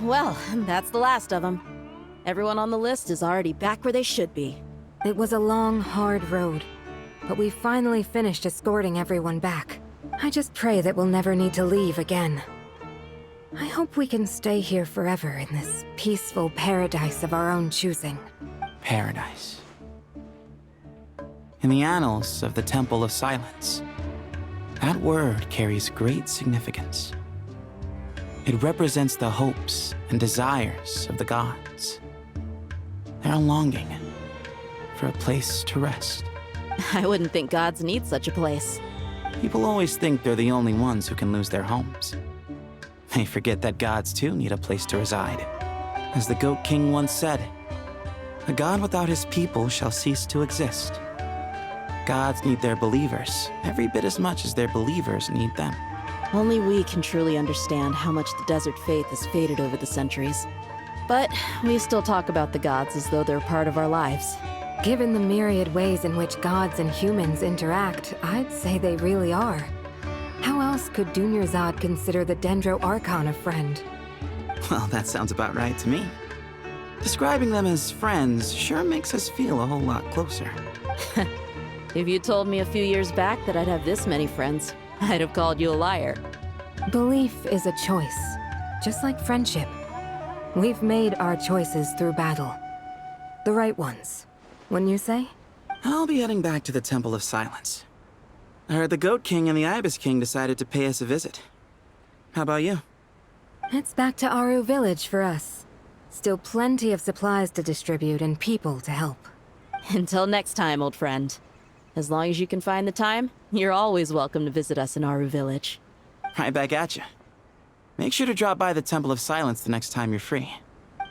Well, that's the last of them. Everyone on the list is already back where they should be. It was a long, hard road, but we finally finished escorting everyone back. I just pray that we'll never need to leave again. I hope we can stay here forever in this peaceful paradise of our own choosing. Paradise. In the annals of the Temple of Silence, that word carries great significance. It represents the hopes and desires of the gods. Their longing for a place to rest. I wouldn't think gods need such a place. People always think they're the only ones who can lose their homes. They forget that gods too need a place to reside. As the Goat King once said, "A god without his people shall cease to exist." Gods need their believers every bit as much as their believers need them. Only we can truly understand how much the desert faith has faded over the centuries. But we still talk about the gods as though they're part of our lives. Given the myriad ways in which gods and humans interact, I'd say they really are. How else could Dunyarzad consider the Dendro Archon a friend? Well, that sounds about right to me. Describing them as friends sure makes us feel a whole lot closer. If you told me a few years back that I'd have this many friends, I'd have called you a liar. Belief is a choice, just like friendship. We've made our choices through battle. The right ones, wouldn't you say? I'll be heading back to the Temple of Silence. I heard the Goat King and the Ibis King decided to pay us a visit. How about you? It's back to Aru Village for us. Still plenty of supplies to distribute and people to help. Until next time, old friend. As long as you can find the time, you're always welcome to visit us in Aru Village. Right back at you. Make sure to drop by the Temple of Silence the next time you're free.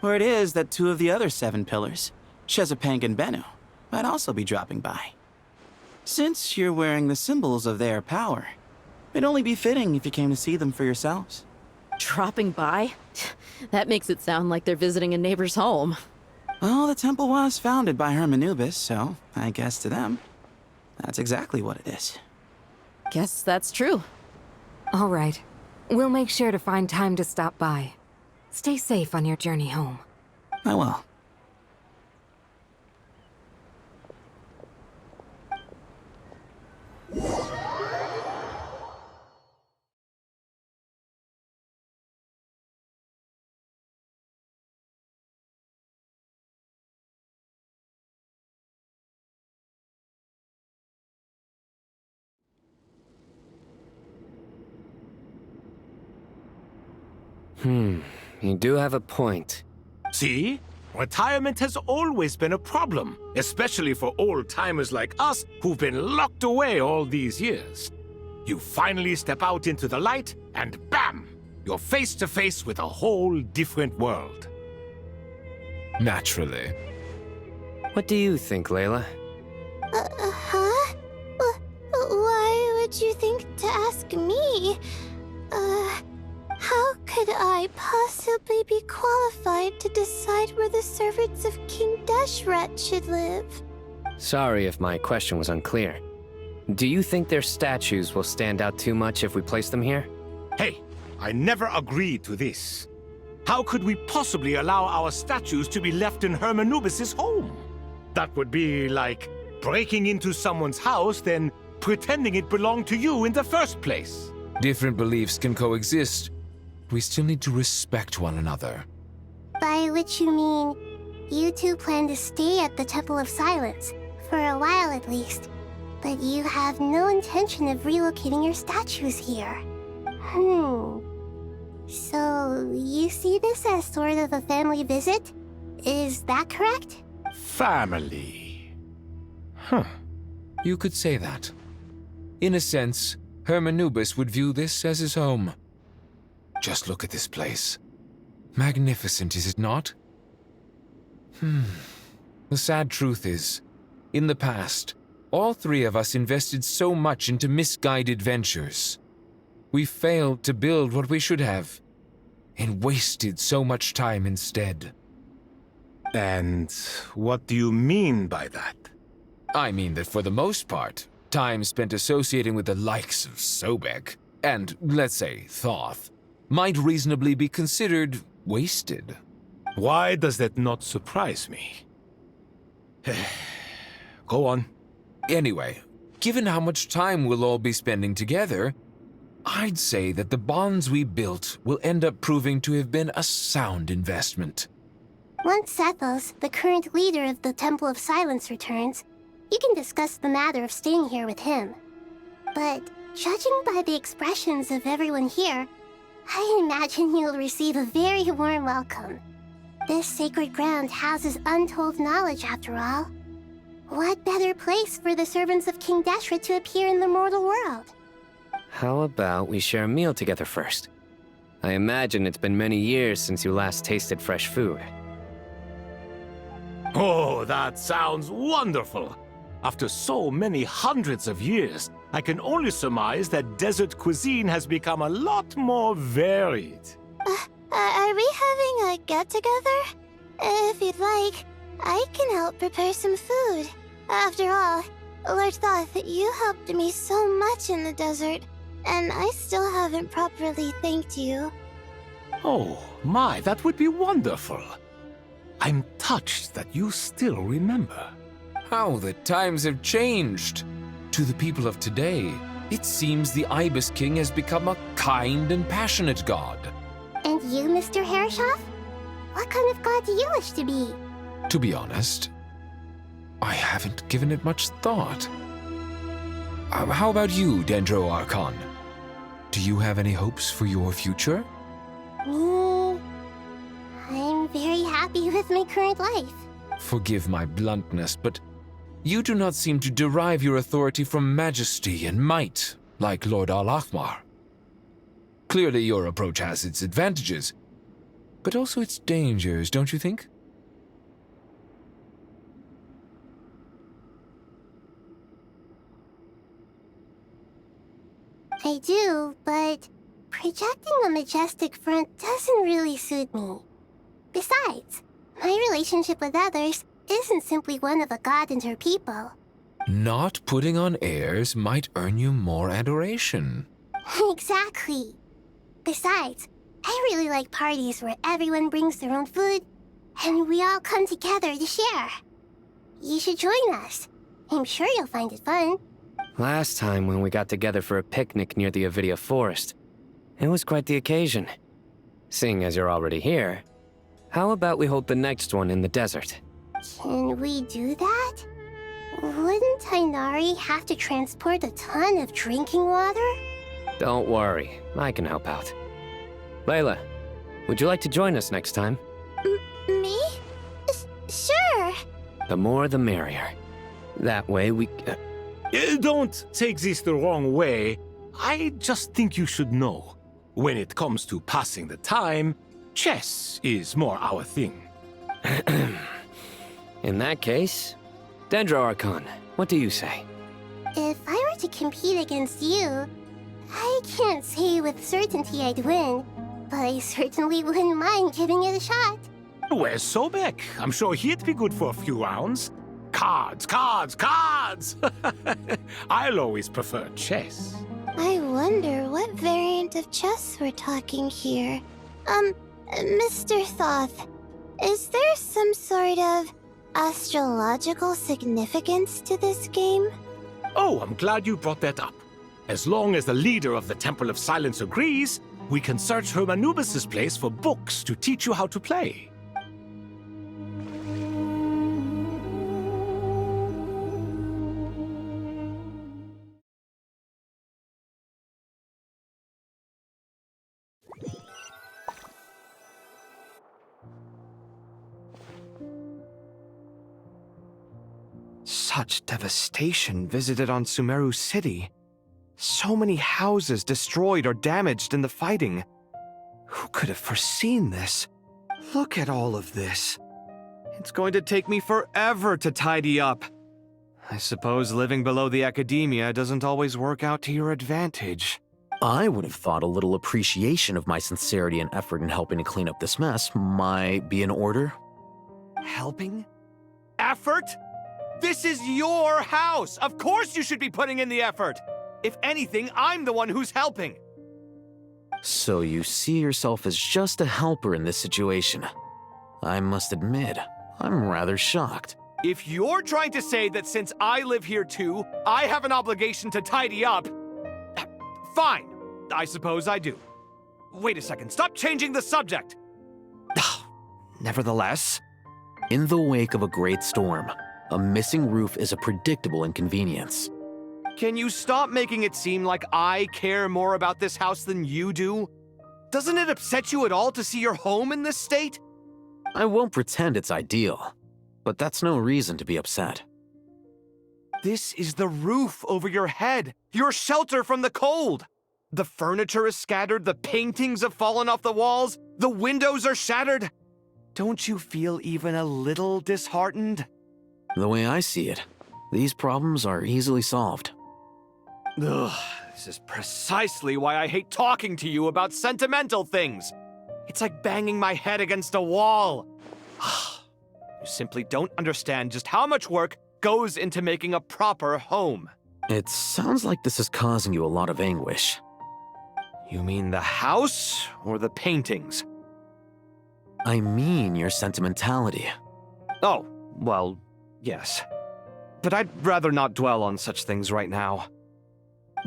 Where it is that two of the other 7 pillars, Shezapang and Bennu, might also be dropping by. Since you're wearing the symbols of their power, it'd only be fitting if you came to see them for yourselves. Dropping by? That makes it sound like they're visiting a neighbor's home. Well, the temple was founded by Hermanubis, so I guess to them, that's exactly what it is. Guess that's true. All right. We'll make sure to find time to stop by. Stay safe on your journey home. I will. You do have a point. See? Retirement has always been a problem, especially for old-timers like us who've been locked away all these years. You finally step out into the light, and bam! You're face to face with a whole different world. Naturally. What do you think, Layla? Huh? Why would you think to ask me? How could I possibly be qualified to decide where the servants of King Deshret should live? Sorry if my question was unclear. Do you think their statues will stand out too much if we place them here? Hey, I never agreed to this. How could we possibly allow our statues to be left in Hermanubis' home? That would be like breaking into someone's house, then pretending it belonged to you in the first place. Different beliefs can coexist. We still need to respect one another. By which you mean, you two plan to stay at the Temple of Silence, for a while at least, but you have no intention of relocating your statues here. So, you see this as sort of a family visit? Is that correct? Family. You could say that. In a sense, Hermanubis would view this as his home. Just look at this place. Magnificent, is it not? The sad truth is, in the past, all 3 of us invested so much into misguided ventures. We failed to build what we should have, and wasted so much time instead. And what do you mean by that? I mean that for the most part, time spent associating with the likes of Sobek, and, let's say, Thoth, might reasonably be considered wasted. Why does that not surprise me? Go on. Anyway, given how much time we'll all be spending together, I'd say that the bonds we built will end up proving to have been a sound investment. Once Sethos, the current leader of the Temple of Silence, returns, you can discuss the matter of staying here with him. But judging by the expressions of everyone here, I imagine you'll receive a very warm welcome. This sacred ground houses untold knowledge, after all. What better place for the servants of King Deshret to appear in the mortal world? How about we share a meal together first? I imagine it's been many years since you last tasted fresh food. Oh, that sounds wonderful! After so many hundreds of years, I can only surmise that desert cuisine has become a lot more varied. Are we having a get-together? If you'd like, I can help prepare some food. After all, Lord Thoth, you helped me so much in the desert, and I still haven't properly thanked you. Oh, my, that would be wonderful. I'm touched that you still remember. How the times have changed! To the people of today, it seems the Ibis King has become a kind and passionate god. And you, Mr. Herreshoff? What kind of god do you wish to be? To be honest, I haven't given it much thought. How about you, Dendro Archon? Do you have any hopes for your future? Me? I'm very happy with my current life. Forgive my bluntness, but you do not seem to derive your authority from majesty and might, like Lord Al-Akhmar. Clearly your approach has its advantages, but also its dangers, don't you think? I do, but projecting a majestic front doesn't really suit me. Besides, my relationship with others isn't simply one of a god and her people. Not putting on airs might earn you more adoration. Exactly. Besides, I really like parties where everyone brings their own food, and we all come together to share. You should join us. I'm sure you'll find it fun. Last time when we got together for a picnic near the Avidia Forest, it was quite the occasion. Seeing as you're already here, how about we hold the next one in the desert? Can we do that? Wouldn't Tainari have to transport a ton of drinking water? Don't worry, I can help out. Layla, would you like to join us next time? Me? Sure. The more the merrier. That way we... Don't take this the wrong way. I just think you should know. When it comes to passing the time, chess is more our thing. In that case, Dendro Archon, what do you say? If I were to compete against you, I can't say with certainty I'd win, but I certainly wouldn't mind giving it a shot. Where's Sobek? I'm sure he'd be good for a few rounds. Cards, cards, cards! I'll always prefer chess. I wonder what variant of chess we're talking here. Mr. Thoth, is there some sort of astrological significance to this game? Oh, I'm glad you brought that up. As long as the leader of the Temple of Silence agrees, we can search Hermanubis' place for books to teach you how to play. Such devastation visited on Sumeru City. So many houses destroyed or damaged in the fighting. Who could have foreseen this? Look at all of this. It's going to take me forever to tidy up. I suppose living below the academia doesn't always work out to your advantage. I would have thought a little appreciation of my sincerity and effort in helping to clean up this mess might be in order. Helping? Effort? This is your house! Of course you should be putting in the effort! If anything, I'm the one who's helping! So you see yourself as just a helper in this situation. I must admit, I'm rather shocked. If you're trying to say that since I live here too, I have an obligation to tidy up, fine. I suppose I do. Wait a second, stop changing the subject! Nevertheless... In the wake of a great storm, a missing roof is a predictable inconvenience. Can you stop making it seem like I care more about this house than you do? Doesn't it upset you at all to see your home in this state? I won't pretend it's ideal, but that's no reason to be upset. This is the roof over your head, your shelter from the cold. The furniture is scattered, the paintings have fallen off the walls, the windows are shattered. Don't you feel even a little disheartened? The way I see it, these problems are easily solved. Ugh, this is precisely why I hate talking to you about sentimental things. It's like banging my head against a wall. You simply don't understand just how much work goes into making a proper home. It sounds like this is causing you a lot of anguish. You mean the house or the paintings? I mean your sentimentality. Oh, well, yes. But I'd rather not dwell on such things right now.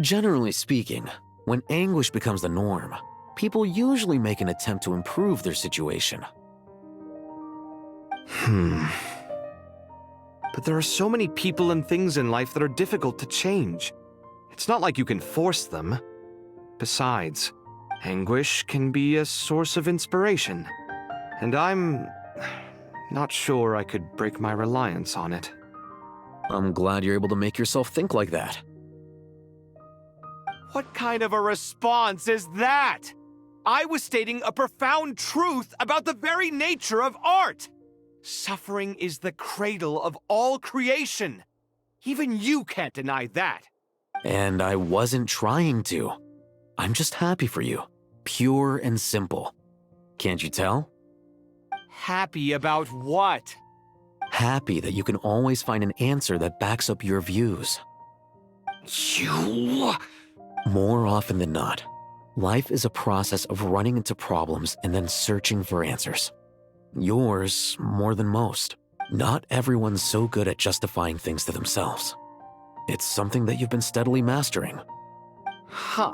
Generally speaking, when anguish becomes the norm, people usually make an attempt to improve their situation. But there are so many people and things in life that are difficult to change. It's not like you can force them. Besides, anguish can be a source of inspiration. And I'm not sure I could break my reliance on it. I'm glad you're able to make yourself think like that. What kind of a response is that? I was stating a profound truth about the very nature of art. Suffering is the cradle of all creation. Even you can't deny that. And I wasn't trying to. I'm just happy for you. Pure and simple. Can't you tell? Happy about what? Happy that you can always find an answer that backs up your views. You... More often than not, life is a process of running into problems and then searching for answers. Yours more than most. Not everyone's so good at justifying things to themselves. It's something that you've been steadily mastering. Huh.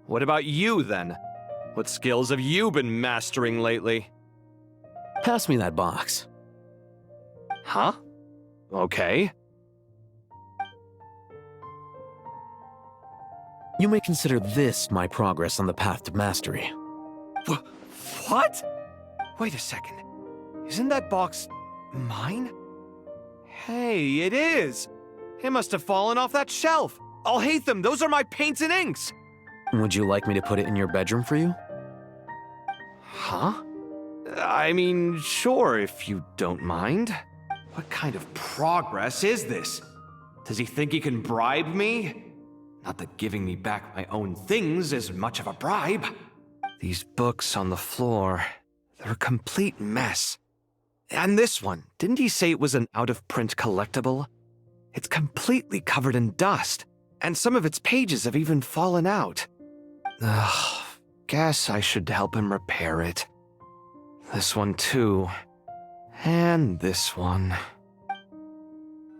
What about you, then? What skills have you been mastering lately? Pass me that box. Huh? Okay. You may consider this my progress on the path to mastery. What? Wait a second. Isn't that box mine? Hey, it is. It must have fallen off that shelf. I'll hate them. Those are my paints and inks. Would you like me to put it in your bedroom for you? Huh? I mean, sure, if you don't mind. What kind of progress is this? Does he think he can bribe me? Not that giving me back my own things is much of a bribe. These books on the floor, they're a complete mess. And this one, didn't he say it was an out-of-print collectible? It's completely covered in dust, and some of its pages have even fallen out. Ugh, guess I should help him repair it. This one too. And this one.